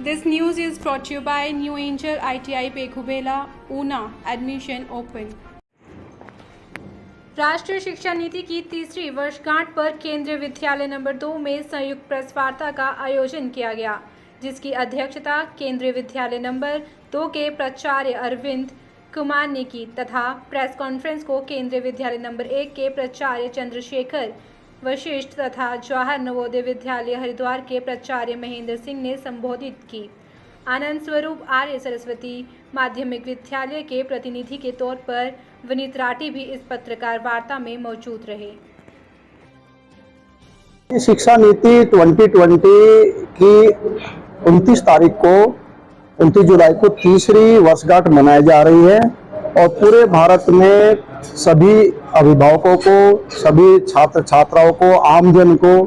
This news is brought to you by New Angel ITI Pekhubela, Una. Admission open. राष्ट्रीय शिक्षा नीति की तीसरी वर्षगांठ पर केंद्रीय विद्यालय नंबर 2 में संयुक्त प्रेस वार्ता का आयोजन किया गया, जिसकी अध्यक्षता केंद्रीय विद्यालय नंबर 2 के प्राचार्य अरविंद कुमार ने की तथा प्रेस कॉन्फ्रेंस को केंद्रीय विद्यालय नंबर 1 के प्राचार्य चंद्रशेखर वशिष्ठ तथा जवाहर नवोदय विद्यालय हरिद्वार के प्राचार्य महेंद्र सिंह ने संबोधित की। आनंद स्वरूप आर्य सरस्वती माध्यमिक विद्यालय के प्रतिनिधि के तौर पर विनीत राठी भी इस पत्रकार वार्ता में मौजूद रहे। शिक्षा नीति 2020 की 29 जुलाई को तीसरी वर्षगांठ मनाई जा रही है और पूरे भारत में सभी अभिभावकों को, सभी छात्र छात्राओं को, आमजन को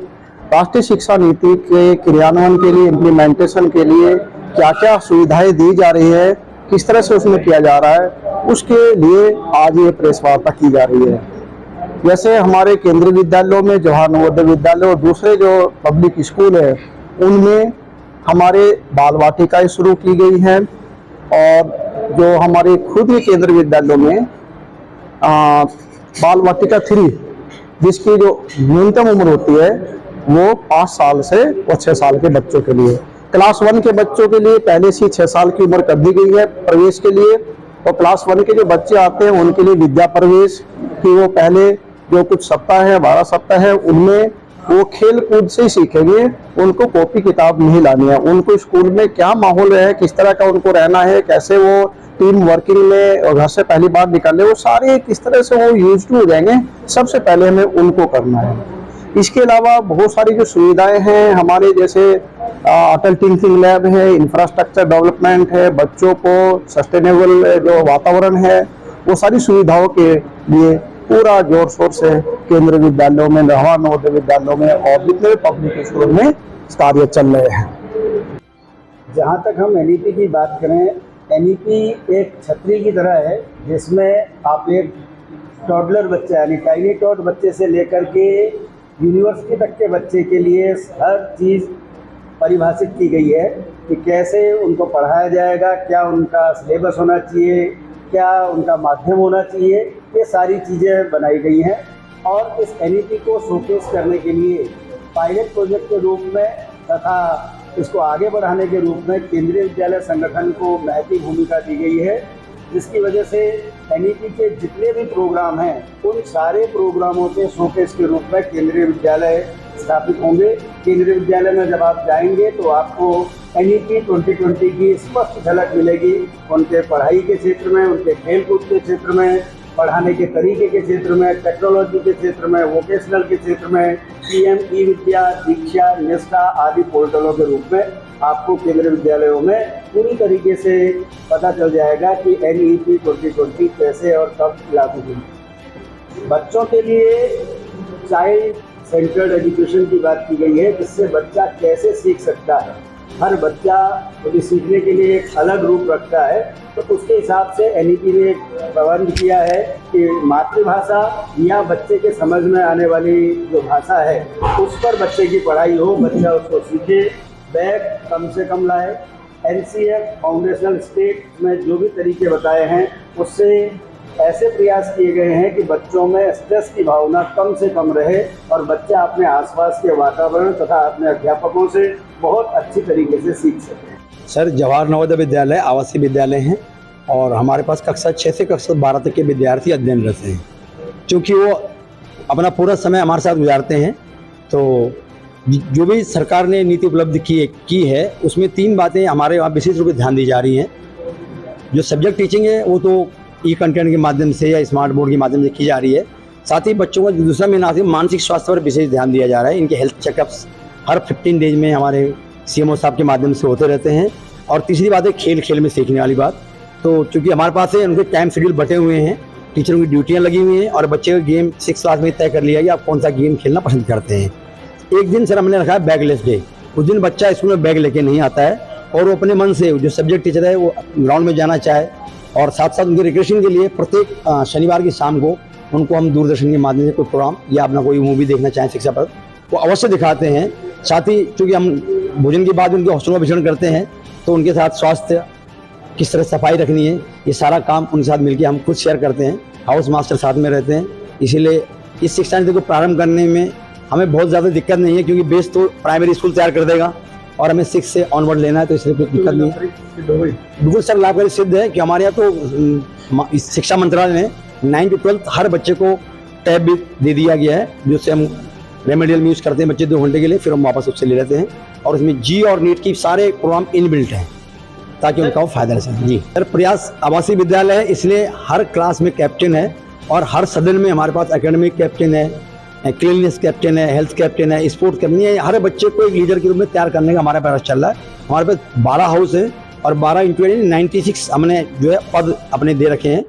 राष्ट्रीय शिक्षा नीति के क्रियान्वयन के लिए, इम्प्लीमेंटेशन के लिए क्या क्या सुविधाएं दी जा रही है, किस तरह से उसमें किया जा रहा है, उसके लिए आज ये प्रेस वार्ता की जा रही है। जैसे हमारे केंद्रीय विद्यालयों में, जवाहर नवोदय विद्यालय और दूसरे जो पब्लिक स्कूल है उनमें हमारे बाल वाटिकाएं शुरू की गई हैं और जो हमारे खुद के केंद्रीय विद्यालयों में बाल वाटिका 3 जिसकी जो न्यूनतम उम्र होती है वो 5 साल से और 6 साल के बच्चों के लिए, क्लास 1 के बच्चों के लिए पहले से 6 साल की उम्र कर दी गई है प्रवेश के लिए, और क्लास 1 के जो बच्चे आते हैं उनके लिए विद्या प्रवेश की वो पहले जो कुछ सप्ताह है, 12 सप्ताह है, उनमें वो खेल कूद से ही सीखेंगे। उनको कॉपी किताब नहीं लानी है, उनको स्कूल में क्या माहौल है, किस तरह का उनको रहना है, कैसे वो टीम वर्किंग में और घर से पहली बार निकलने, वो सारे किस तरह से वो यूज टू हो जाएंगे, सबसे पहले हमें उनको करना है। इसके अलावा बहुत सारी जो सुविधाएं हैं हमारे, जैसे अटल टिंकरिंग लैब है, इंफ्रास्ट्रक्चर डेवलपमेंट है, बच्चों को सस्टेनेबल जो वातावरण है, वो सारी सुविधाओं के लिए पूरा जोर शोर से केंद्रीय विद्यालयों में, जवाहर नवोदय विद्यालयों में और जितने पब्लिक स्कूल में कार्य चल रहे हैं। जहाँ तक हम एनईपी की बात करें, एनईपी एक छतरी की तरह है जिसमें आप एक टॉडलर बच्चा यानी टाइनी टॉड बच्चे से लेकर के यूनिवर्सिटी तक के बच्चे के लिए हर चीज़ परिभाषित की गई है कि कैसे उनको पढ़ाया जाएगा, क्या उनका सिलेबस होना चाहिए, क्या उनका माध्यम होना चाहिए, ये सारी चीज़ें बनाई गई हैं। और इस एनईपी को शोकेस करने के लिए पायलट प्रोजेक्ट के रूप में तथा इसको आगे बढ़ाने के रूप में केंद्रीय विद्यालय संगठन को महत्वपूर्ण भूमिका दी गई है, जिसकी वजह से एनईपी के जितने भी प्रोग्राम हैं उन सारे प्रोग्रामों के शोकेस के रूप में केंद्रीय विद्यालय स्थापित होंगे। केंद्रीय विद्यालय में जब आप जाएंगे तो आपको एनईपी 2020 की स्पष्ट झलक मिलेगी, उनके पढ़ाई के क्षेत्र में, उनके खेलकूद के क्षेत्र में, पढ़ाने के तरीके के क्षेत्र में, टेक्नोलॉजी के क्षेत्र में, वोकेशनल के क्षेत्र में, पीएम ई विद्या, दीक्षा, निष्ठा आदि पोर्टलों के रूप में आपको केंद्रीय विद्यालयों में पूरी तरीके से पता चल जाएगा कि एनईपी 2020 कैसे और कब लागू हुई। बच्चों के लिए चाइल्ड सेंटर्ड एजुकेशन की बात की गई है, जिससे बच्चा कैसे सीख सकता है। हर बच्चा यदि सीखने के लिए एक अलग रूप रखता है तो उसके हिसाब से एनईपी ने एक प्रबंध किया है कि मातृभाषा या बच्चे के समझ में आने वाली जो भाषा है उस पर बच्चे की पढ़ाई हो, बच्चा उसको सीखे, बैग कम से कम लाए। एनसीएफ फाउंडेशनल स्टेट में जो भी तरीके बताए हैं उससे ऐसे प्रयास किए गए हैं कि बच्चों में स्ट्रेस की भावना कम से कम रहे और बच्चा अपने आसपास के वातावरण तथा अपने अध्यापकों से बहुत अच्छी तरीके से सीख सके। सर, जवाहर नवोदय विद्यालय आवासीय विद्यालय हैं और हमारे पास कक्षा 6 से कक्षा 12 तक के विद्यार्थी अध्ययनरत हैं। क्योंकि वो अपना पूरा समय हमारे साथ गुजारते हैं, तो जो भी सरकार ने नीति उपलब्ध की है उसमें 3 बातें हमारे वहाँ विशेष रूप से ध्यान दी जा रही हैं। जो सब्जेक्ट टीचिंग है वो तो ई कंटेंट के माध्यम से या स्मार्ट बोर्ड के माध्यम से की जा रही है। साथ ही बच्चों का दूसरा महीना मानसिक स्वास्थ्य पर विशेष ध्यान दिया जा रहा है। इनके हेल्थ चेकअप्स हर 15 डेज में हमारे सीएमओ साहब के माध्यम से होते रहते हैं। और तीसरी बात है खेल में सीखने वाली बात। तो चूँकि हमारे पास है उनके टाइम शेड्यूल बटे हुए हैं, टीचरों की ड्यूटियाँ लगी हुई हैं और बच्चे का गेम 6 क्लास में तय कर लिया कि आप कौन सा गेम खेलना पसंद करते हैं। एक दिन सर हमने रखा है बैगलेस डे। उस दिन बच्चा स्कूल में बैग लेके नहीं आता है और वो अपने मन से जो सब्जेक्ट टीचर है वो ग्राउंड में जाना चाहे और साथ साथ उनके रिक्रिएशन के लिए प्रत्येक शनिवार की शाम को उनको हम दूरदर्शन के माध्यम से कोई प्रोग्राम या अपना कोई मूवी देखना चाहें शिक्षा पर वो अवश्य दिखाते हैं। साथ ही चूँकि हम भोजन के बाद उनके हॉस्टल में विचरण करते हैं तो उनके साथ स्वास्थ्य किस तरह सफाई रखनी है, ये सारा काम उनके साथ मिलकर हम खुद शेयर करते हैं। हाउस मास्टर साथ में रहते हैं, इसीलिए इस शिक्षा नीति को प्रारंभ करने में हमें बहुत ज़्यादा दिक्कत नहीं है, क्योंकि बेस तो प्राइमरी स्कूल तैयार कर देगा और हमें 6 से ऑनवर्ड लेना है, तो इसलिए कोई दिक्कत नहीं है। बिल्कुल सर, लाभकारी सिद्ध है कि हमारे यहाँ तो शिक्षा मंत्रालय ने 9 to 12 हर बच्चे को टैब भी दे दिया गया है, जिससे हम रेमेडियल में यूज़ करते हैं बच्चे 2 घंटे के लिए, फिर हम वापस उससे ले लेते हैं। और उसमें जी और नीट की सारे प्रोग्राम इनबिल्ट हैं ताकि उनका वो फायदा ले सके। जी सर, प्रयास आवासीय विद्यालय है, इसलिए हर क्लास में कैप्टन है और हर सदन में हमारे पास एकेडमिक कैप्टन है, क्लीननेस कैप्टन है, हेल्थ कैप्टन है, स्पोर्ट्स कैप्टन है। हर बच्चे को एक लीडर के रूप में तैयार करने का हमारा प्रयास चल रहा है। हमारे पास 12 हाउस है और 12 × 96 हमने जो है पद अपने दे रखे हैं।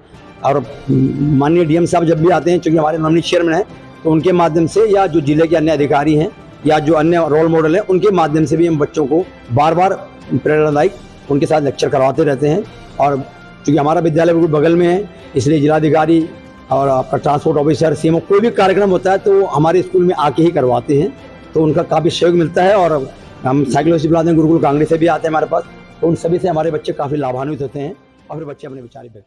और माननीय डीएम साहब जब भी आते हैं, चूँकि हमारे नॉमिनी चेयरमैन हैं, तो उनके माध्यम से या जो जिले के अन्य अधिकारी हैं या जो अन्य रोल मॉडल हैं, उनके माध्यम से भी हम बच्चों को बार बार प्रेरणादायक उनके साथ लेक्चर करवाते रहते हैं। और चूँकि हमारा विद्यालय बिल्कुल बगल में है, इसलिए जिलाधिकारी और आपका ट्रांसपोर्ट ऑफिसर, सीएमओ, कोई भी कार्यक्रम होता है तो वो हमारे स्कूल में आके ही करवाते हैं, तो उनका काफ़ी सहयोग मिलता है। और हम साइकोलॉजी बुलाते हैं, गुरुकुल कांग्रेस से भी आते हैं हमारे पास, तो उन सभी से हमारे बच्चे काफ़ी लाभान्वित होते हैं और फिर बच्चे अपने विचार व्यक्त